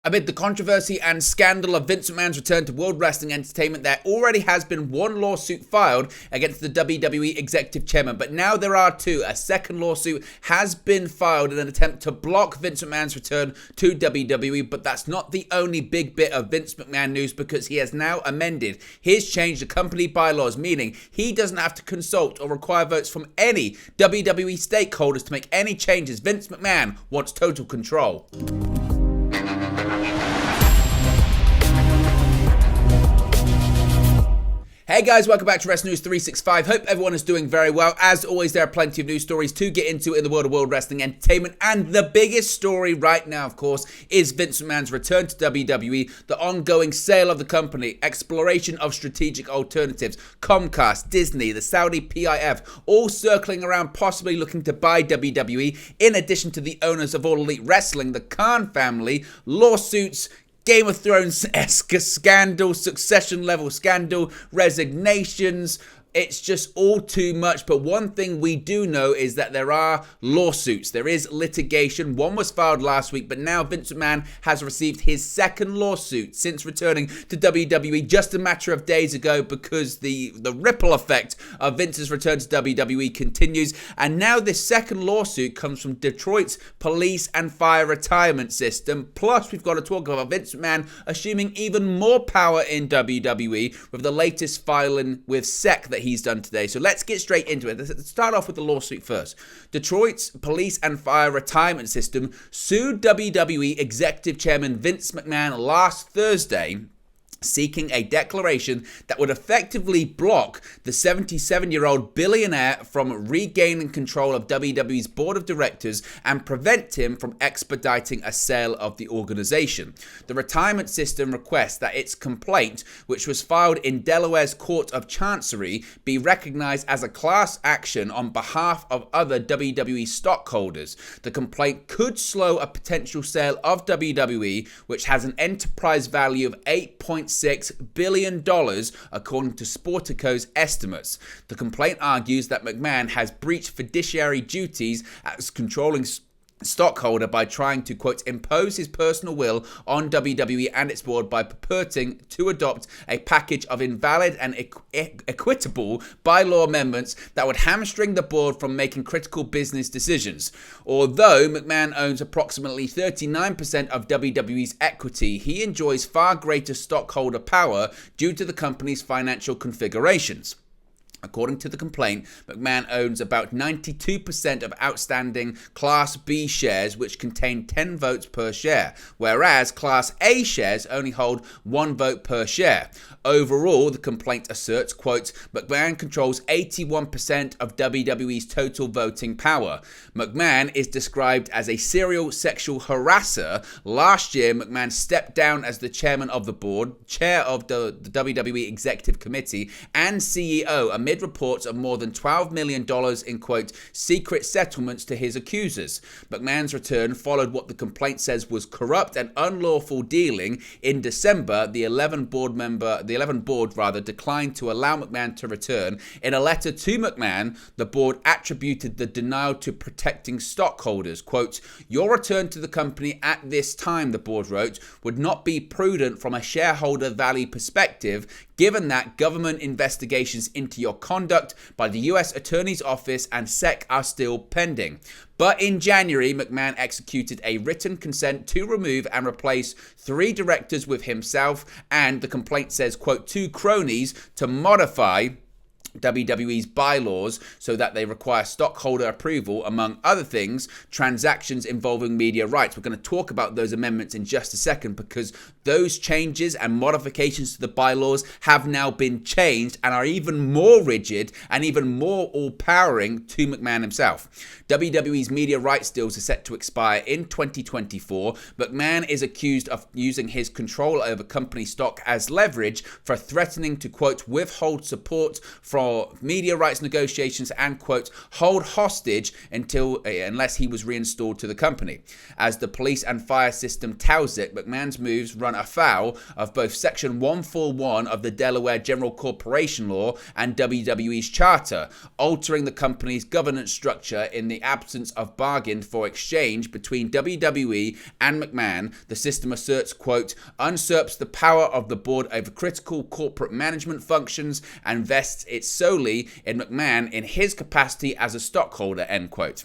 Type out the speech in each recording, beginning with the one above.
Amid the controversy and scandal of Vince McMahon's return to World Wrestling Entertainment, there already has been one lawsuit filed against the WWE Executive Chairman, but now there are two. A second lawsuit has been filed in an attempt to block Vince McMahon's return to WWE, but that's not the only big bit of Vince McMahon news, because he has now amended his change to company bylaws, meaning he doesn't have to consult or require votes from any WWE stakeholders to make any changes. Vince McMahon wants total control. Hey guys, welcome back to Wrestling News 365. Hope everyone is doing very well. As always, there are plenty of news stories to get into in the world of World Wrestling Entertainment. And the biggest story right now, of course, is Vince McMahon's return to WWE, the ongoing sale of the company, exploration of strategic alternatives, Comcast, Disney, the Saudi PIF, all circling around possibly looking to buy WWE, in addition to the owners of All Elite Wrestling, the Khan family, lawsuits, Game of Thrones-esque scandal, Succession-level scandal, resignations. It's just all too much, but one thing we do know is that there are lawsuits. There is litigation. One was filed last week, but now Vince McMahon has received his second lawsuit since returning to WWE just a matter of days ago, because the ripple effect of Vince's return to WWE continues. And now this second lawsuit comes from Detroit's police and fire retirement system. Plus, we've got to talk about Vince McMahon assuming even more power in WWE with the latest filing with SEC that he's done today. So let's get straight into it. Let's start off with the lawsuit first. Detroit's police and fire retirement system sued WWE Executive Chairman Vince McMahon last Thursday, seeking a declaration that would effectively block the 77-year-old billionaire from regaining control of WWE's board of directors and prevent him from expediting a sale of the organization. The retirement system requests that its complaint, which was filed in Delaware's Court of Chancery, be recognized as a class action on behalf of other WWE stockholders. The complaint could slow a potential sale of WWE, which has an enterprise value of $8.6 billion, according to Sportico's estimates. The complaint argues that McMahon has breached fiduciary duties as controlling stockholder by trying to, quote, impose his personal will on WWE and its board by purporting to adopt a package of invalid and equitable bylaw amendments that would hamstring the board from making critical business decisions. Although McMahon owns approximately 39% of WWE's equity, he enjoys far greater stockholder power due to the company's financial configurations. According to the complaint, McMahon owns about 92% of outstanding Class B shares, which contain 10 votes per share, whereas Class A shares only hold 1 vote per share. Overall, the complaint asserts, quote, McMahon controls 81% of WWE's total voting power. McMahon is described as a serial sexual harasser. Last year, McMahon stepped down as the chairman of the board, chair of the WWE Executive Committee, and CEO amid reports of more than $12 million in, quote, secret settlements to his accusers. McMahon's return followed what the complaint says was corrupt and unlawful dealing. In December, the 11 board declined to allow McMahon to return. In a letter to McMahon, the board attributed the denial to protecting stockholders. Quote, your return to the company at this time, the board wrote, would not be prudent from a shareholder value perspective, given that government investigations into your conduct by the U.S. Attorney's Office and SEC are still pending. But in January, McMahon executed a written consent to remove and replace 3 directors with himself, and the complaint says, quote, 2 cronies to modify WWE's bylaws so that they require stockholder approval, among other things, transactions involving media rights. We're going to talk about those amendments in just a second, because those changes and modifications to the bylaws have now been changed and are even more rigid and even more all-powering to McMahon himself. WWE's media rights deals are set to expire in 2024. McMahon is accused of using his control over company stock as leverage for threatening to, quote, withhold support from for media rights negotiations and, quote, hold hostage unless he was reinstalled to the company. As the police and fire system touts it, McMahon's moves run afoul of both Section 141 of the Delaware General Corporation Law and WWE's charter, altering the company's governance structure in the absence of bargain for exchange between WWE and McMahon. The system asserts, quote, usurps the power of the board over critical corporate management functions and vests it solely in McMahon in his capacity as a stockholder, end quote.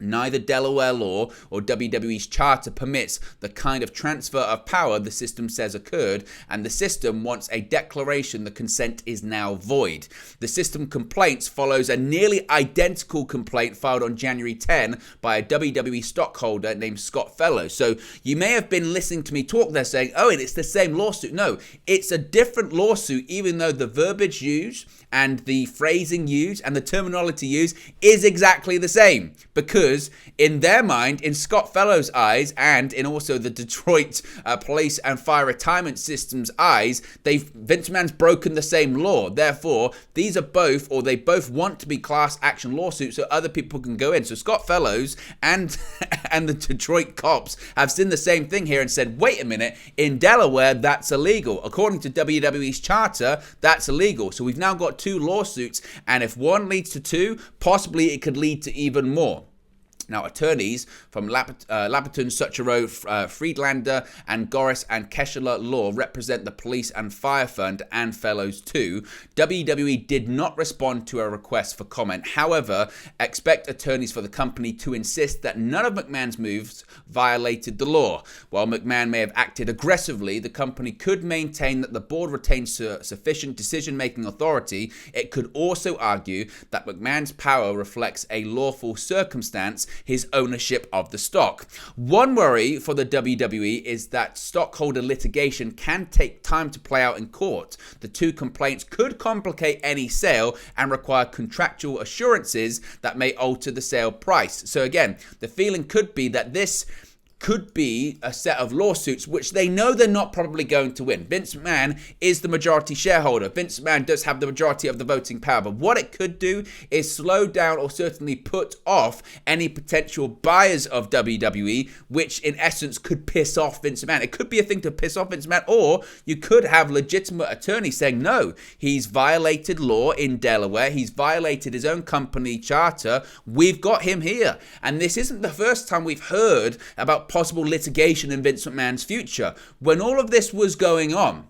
Neither Delaware law or WWE's charter permits the kind of transfer of power the system says occurred, and the system wants a declaration the consent is now void. The system complaints follows a nearly identical complaint filed on January 10 by a WWE stockholder named Scott Fellows. So you may have been listening to me talk there saying, oh, it's the same lawsuit. No, it's a different lawsuit, even though the verbiage used and the phrasing used and the terminology used is exactly the same, because in their mind, in Scott Fellows' eyes, and in also the Detroit Police and Fire Retirement System's eyes, Vince McMahon's broken the same law. Therefore, these are both, or they both want to be class action lawsuits so other people can go in. So Scott Fellows and the Detroit cops have seen the same thing here and said, wait a minute, in Delaware, that's illegal. According to WWE's charter, that's illegal. So we've now got two lawsuits, and if one leads to two, possibly it could lead to even more. Now, attorneys from Labaton, Suchero, Friedlander, and Goris and Keschler Law represent the Police and Fire Fund and Fellows too. WWE did not respond to a request for comment. However, expect attorneys for the company to insist that none of McMahon's moves violated the law. While McMahon may have acted aggressively, the company could maintain that the board retains sufficient decision-making authority. It could also argue that McMahon's power reflects a lawful circumstance, his ownership of the stock. One worry for the WWE is that stockholder litigation can take time to play out in court. The two complaints could complicate any sale and require contractual assurances that may alter the sale price. So again, the feeling could be that this could be a set of lawsuits which they know they're not probably going to win. Vince McMahon is the majority shareholder. Vince McMahon does have the majority of the voting power, but what it could do is slow down or certainly put off any potential buyers of WWE, which in essence could piss off Vince McMahon. It could be a thing to piss off Vince McMahon, or you could have legitimate attorneys saying, no, he's violated law in Delaware, he's violated his own company charter, we've got him here. And this isn't the first time we've heard about possible litigation in Vince McMahon's future. When all of this was going on,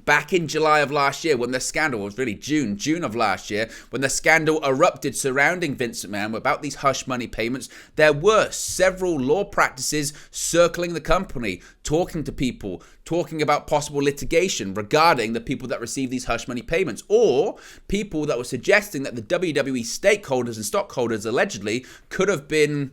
back in July of last year, when the scandal was really June of last year, when the scandal erupted surrounding Vince McMahon about these hush money payments, there were several law practices circling the company, talking to people, talking about possible litigation regarding the people that receive these hush money payments, or people that were suggesting that the WWE stakeholders and stockholders allegedly could have been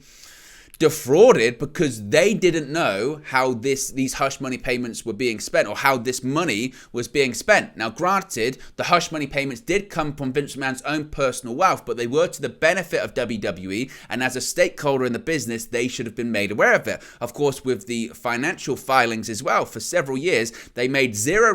defrauded because they didn't know how these hush money payments were being spent, or how this money was being spent. Now, granted, the hush money payments did come from Vince McMahon's own personal wealth, but they were to the benefit of WWE, and as a stakeholder in the business, they should have been made aware of it. Of course, with the financial filings as well, for several years, they made no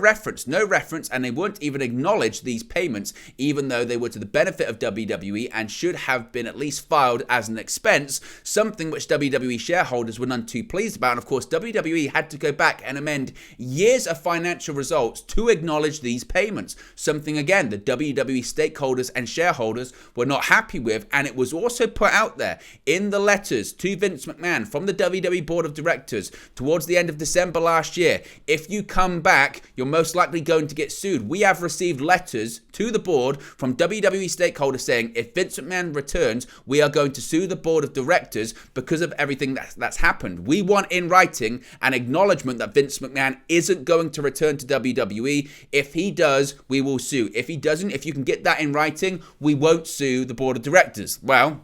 reference, and they wouldn't even acknowledge these payments, even though they were to the benefit of WWE and should have been at least filed as an expense, something which WWE shareholders were none too pleased about. And of course, WWE had to go back and amend years of financial results to acknowledge these payments. Something, again, the WWE stakeholders and shareholders were not happy with. And it was also put out there in the letters to Vince McMahon from the WWE Board of Directors towards the end of December last year. If you come back, you're most likely going to get sued. We have received letters to the board from WWE stakeholders saying, if Vince McMahon returns, we are going to sue the Board of Directors because of everything that's happened. We want in writing an acknowledgement that Vince McMahon isn't going to return to WWE. If he does, we will sue. If he doesn't, if you can get that in writing, we won't sue the Board of Directors. Well,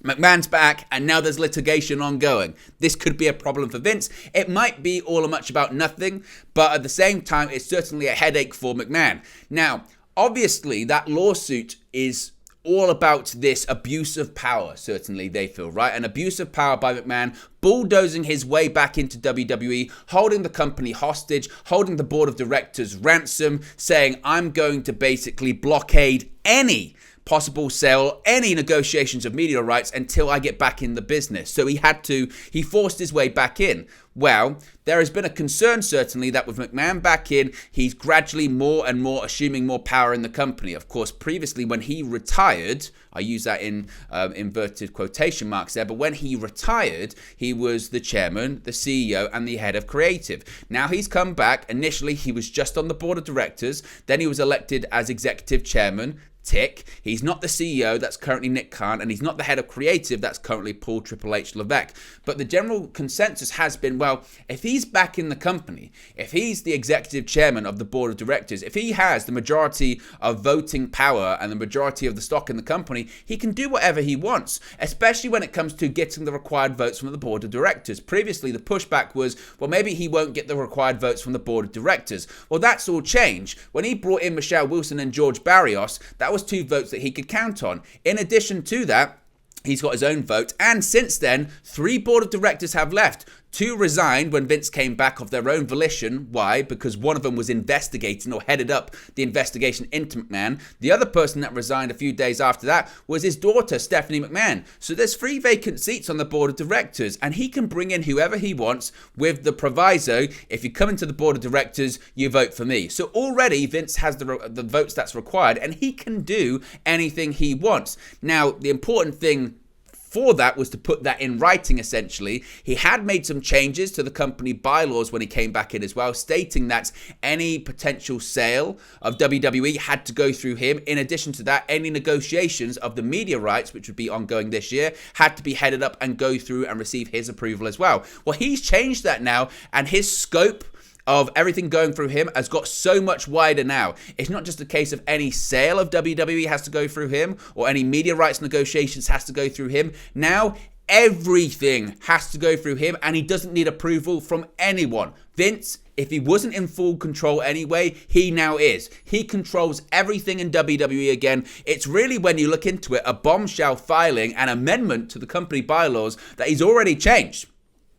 McMahon's back, and now there's litigation ongoing. This could be a problem for Vince. It might be all or much about nothing, but at the same time, it's certainly a headache for McMahon. Now, obviously, that lawsuit is all about this abuse of power, certainly they feel, right? An abuse of power by McMahon, bulldozing his way back into WWE, holding the company hostage, holding the board of directors ransom, saying, I'm going to basically blockade any possible sale, any negotiations of media rights until I get back in the business. So he forced his way back in. Well, there has been a concern, certainly, that with McMahon back in, he's gradually more and more assuming more power in the company. Of course, previously when he retired, I use that in inverted quotation marks there, but when he retired, he was the chairman, the CEO, and the head of creative. Now he's come back. Initially, he was just on the board of directors. Then he was elected as executive chairman. Tick. He's not the CEO, that's currently Nick Khan, and he's not the head of creative, that's currently Paul Triple H Levesque. But the general consensus has been, well, if he's back in the company, if he's the executive chairman of the board of directors, if he has the majority of voting power and the majority of the stock in the company, he can do whatever he wants, especially when it comes to getting the required votes from the board of directors. Previously, the pushback was, well, maybe he won't get the required votes from the board of directors. Well, that's all changed. When he brought in Michelle Wilson and George Barrios, that was 2 votes that he could count on. In addition to that, he's got his own vote, and since then, 3 board of directors have left. 2 resigned when Vince came back of their own volition. Why? Because one of them was investigating or headed up the investigation into McMahon. The other person that resigned a few days after that was his daughter, Stephanie McMahon. So there's 3 vacant seats on the board of directors, and he can bring in whoever he wants with the proviso, if you come into the board of directors, you vote for me. So already Vince has the votes that's required, and he can do anything he wants. Now, the important thing for that was to put that in writing, essentially. He had made some changes to the company bylaws when he came back in as well, stating that any potential sale of WWE had to go through him. In addition to that, any negotiations of the media rights, which would be ongoing this year, had to be headed up and go through and receive his approval as well. Well, he's changed that now, and his scope of everything going through him has got so much wider now. It's not just a case of any sale of WWE has to go through him, or any media rights negotiations has to go through him. Now everything has to go through him, and he doesn't need approval from anyone. Vince, if he wasn't in full control anyway, he now is. He controls everything in WWE again. It's really, when you look into it, a bombshell filing and amendment to the company bylaws that he's already changed.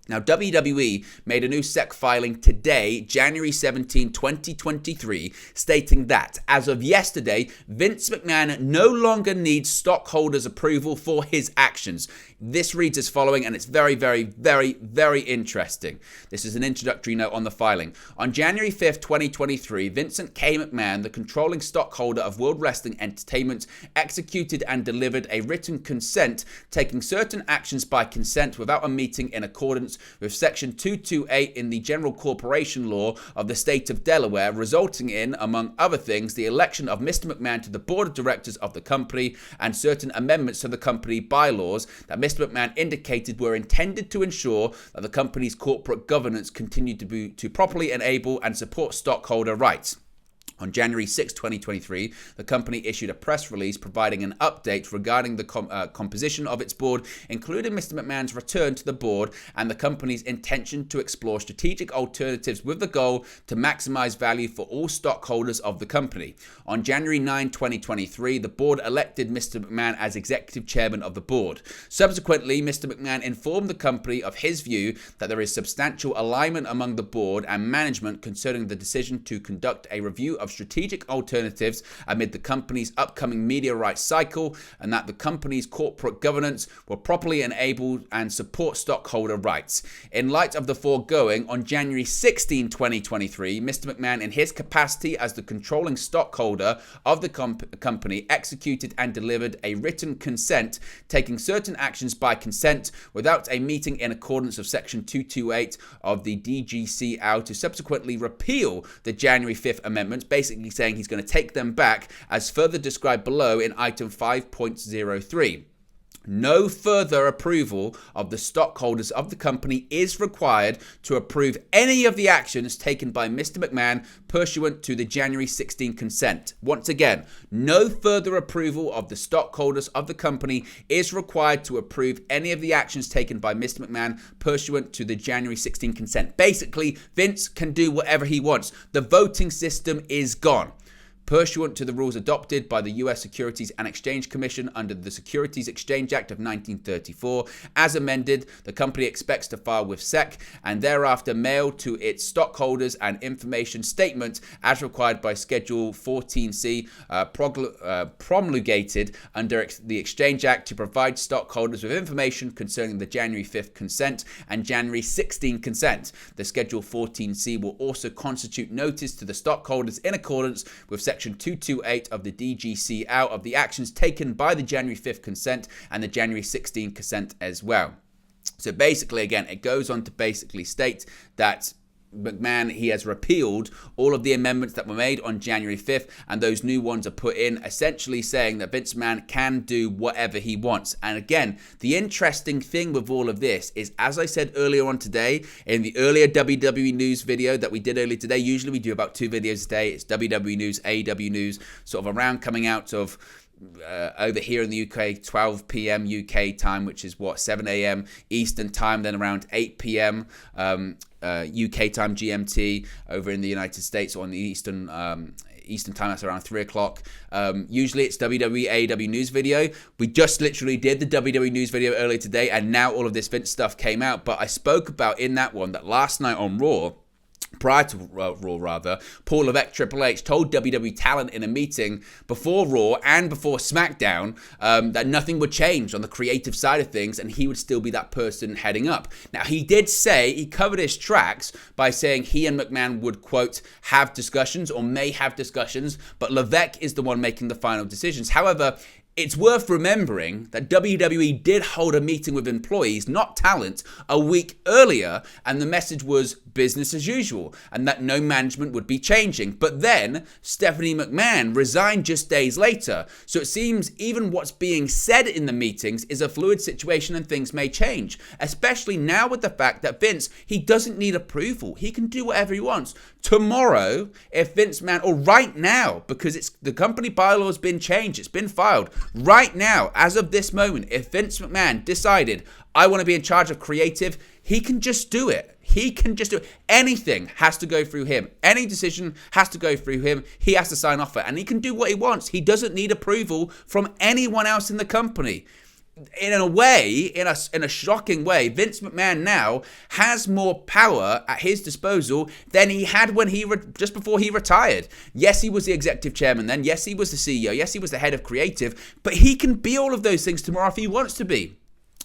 Now, WWE made a new SEC filing today, January 17, 2023, stating that, as of yesterday, Vince McMahon no longer needs stockholders' approval for his actions. This reads as following, and it's very, very, very, very interesting. This is an introductory note on the filing. On January 5th, 2023, Vincent K. McMahon, the controlling stockholder of World Wrestling Entertainment, executed and delivered a written consent, taking certain actions by consent without a meeting in accordance with Section 228 in the General Corporation Law of the State of Delaware, resulting in, among other things, the election of Mr. McMahon to the board of directors of the company and certain amendments to the company bylaws that Mr. McMahon indicated were intended to ensure that the company's corporate governance continued to properly enable and support stockholder rights. On January 6, 2023, the company issued a press release providing an update regarding the composition of its board, including Mr. McMahon's return to the board and the company's intention to explore strategic alternatives with the goal to maximize value for all stockholders of the company. On January 9, 2023, the board elected Mr. McMahon as executive chairman of the board. Subsequently, Mr. McMahon informed the company of his view that there is substantial alignment among the board and management concerning the decision to conduct a review of strategic alternatives amid the company's upcoming media rights cycle, and that the company's corporate governance will properly enable and support stockholder rights. In light of the foregoing, on January 16, 2023, Mr. McMahon, in his capacity as the controlling stockholder of the company, executed and delivered a written consent, taking certain actions by consent without a meeting in accordance with Section 228 of the DGCL to subsequently repeal the January 5th amendments, basically saying he's going to take them back as further described below in item 5.03. No further approval of the stockholders of the company is required to approve any of the actions taken by Mr. McMahon pursuant to the January 16 consent. Once again, no further approval of the stockholders of the company is required to approve any of the actions taken by Mr. McMahon pursuant to the January 16 consent. Basically, Vince can do whatever he wants. The voting system is gone. Pursuant to the rules adopted by the U.S. Securities and Exchange Commission under the Securities Exchange Act of 1934, as amended, the company expects to file with SEC and thereafter mail to its stockholders an information statement as required by Schedule 14C, promulgated under the Exchange Act to provide stockholders with information concerning the January 5th consent and January 16th consent. The Schedule 14C will also constitute notice to the stockholders in accordance with Section 228 of the DGCA of the actions taken by the January 5th consent and the January 16th consent as well. So basically, again, it goes on to basically state that McMahon, he has repealed all of the amendments that were made on January 5th, and those new ones are put in, essentially saying that Vince McMahon can do whatever he wants. And again, the interesting thing with all of this is, as I said earlier on today, in the earlier WWE News video that we did earlier today, usually we do about 2 videos a day. It's WWE News, AEW News, sort of around coming out of over here in the UK, 12 p.m. UK time, which is 7 a.m. Eastern time, then around 8 p.m. UK time, GMT, over in the United States on the Eastern time, that's around 3 o'clock. Usually it's WWE AEW news video. We just literally did the WWE news video earlier today, and now all of this Vince stuff came out. But I spoke about in that one that last night on Raw, prior to Raw rather, Paul Levesque, Triple H, told WWE talent in a meeting before Raw and before SmackDown that nothing would change on the creative side of things and he would still be that person heading up. Now, he did say, he covered his tracks by saying he and McMahon would, quote, have discussions or may have discussions, but Levesque is the one making the final decisions. However, it's worth remembering that WWE did hold a meeting with employees, not talent, a week earlier, and the message was business as usual, and that no management would be changing. But then, Stephanie McMahon resigned just days later, so it seems even what's being said in the meetings is a fluid situation and things may change, especially now with the fact that Vince, he doesn't need approval. He can do whatever he wants. Tomorrow, if Vince McMahon, or right now, because it's the company bylaw has been changed, it's been filed, right now, as of this moment, if Vince McMahon decided, I want to be in charge of creative, he can just do it. He can just do it. Anything has to go through him. Any decision has to go through him. He has to sign off it. And he can do what he wants. He doesn't need approval from anyone else in the company. In a way, in a shocking way, Vince McMahon now has more power at his disposal than he had when just before he retired. Yes, he was the executive chairman then. Yes, he was the CEO. Yes, he was the head of creative. But he can be all of those things tomorrow if he wants to be.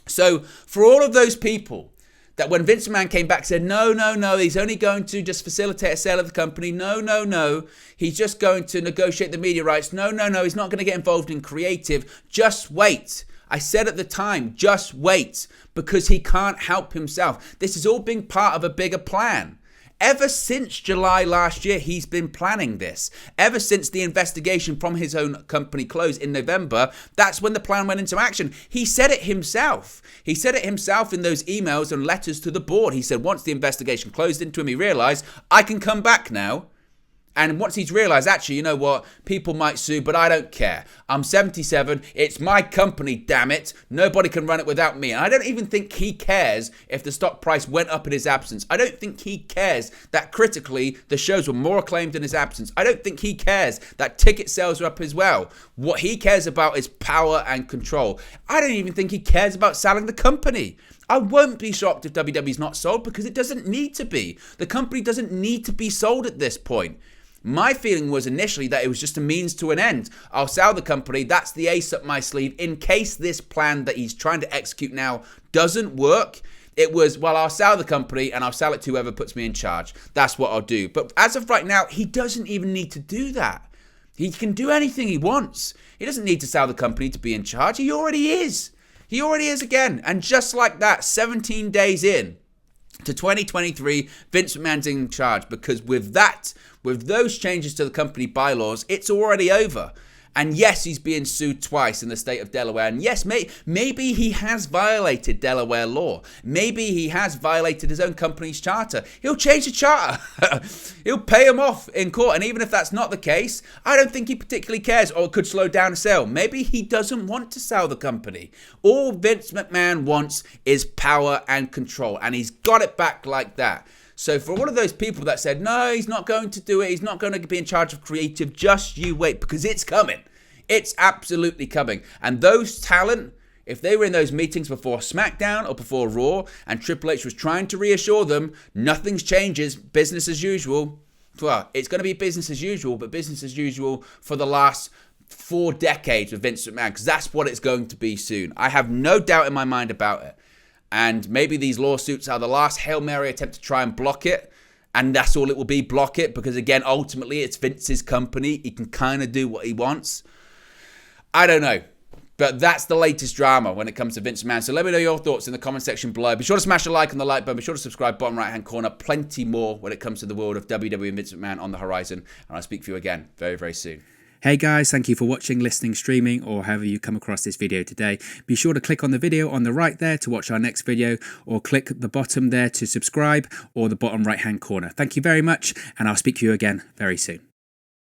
So for all of those people that when Vince McMahon came back said, no, he's only going to just facilitate a sale of the company. No, he's just going to negotiate the media rights. No, he's not going to get involved in creative. Just wait. I said at the time, just wait, because he can't help himself. This is all being part of a bigger plan. Ever since July last year, he's been planning this. Ever since the investigation from his own company closed in November, that's when the plan went into action. He said it himself. He said it himself in those emails and letters to the board. He said once the investigation closed into him, he realized, I can come back now. And once he's realized, actually, you know what? People might sue, but I don't care. I'm 77. It's my company, damn it. Nobody can run it without me. And I don't even think he cares if the stock price went up in his absence. I don't think he cares that critically the shows were more acclaimed in his absence. I don't think he cares that ticket sales are up as well. What he cares about is power and control. I don't even think he cares about selling the company. I won't be shocked if WWE's not sold because it doesn't need to be. The company doesn't need to be sold at this point. My feeling was initially that it was just a means to an end. I'll sell the company. That's the ace up my sleeve. In case this plan that he's trying to execute now doesn't work, it was, well, I'll sell the company and I'll sell it to whoever puts me in charge. That's what I'll do. But as of right now, he doesn't even need to do that. He can do anything he wants. He doesn't need to sell the company to be in charge. He already is. He already is again. And just like that, 17 days in to 2023, Vince McMahon's in charge because with those changes to the company bylaws, it's already over. And yes, he's being sued twice in the state of Delaware. And yes, maybe he has violated Delaware law. Maybe he has violated his own company's charter. He'll change the charter. He'll pay him off in court. And even if that's not the case, I don't think he particularly cares or could slow down a sale. Maybe he doesn't want to sell the company. All Vince McMahon wants is power and control. And he's got it back like that. So for all of those people that said, no, he's not going to do it, he's not going to be in charge of creative, just you wait, because it's coming. It's absolutely coming. And those talent, if they were in those meetings before SmackDown or before Raw, and Triple H was trying to reassure them, nothing's changes, business as usual. Well, it's going to be business as usual, but business as usual for the last 4 decades with Vince McMahon, because that's what it's going to be soon. I have no doubt in my mind about it. And maybe these lawsuits are the last Hail Mary attempt to try and block it. And that's all it will be, block it. Because again, ultimately, it's Vince's company. He can kind of do what he wants. I don't know. But that's the latest drama when it comes to Vince McMahon. So let me know your thoughts in the comment section below. Be sure to smash a like on the like button. Be sure to subscribe, bottom right hand corner. Plenty more when it comes to the world of WWE and Vince McMahon on the horizon. And I'll speak to you again very, very soon. Hey guys, thank you for watching, listening, streaming, or however you come across this video today. Be sure to click on the video on the right there to watch our next video, or click the bottom there to subscribe, or the bottom right hand corner. Thank you very much, and I'll speak to you again very soon.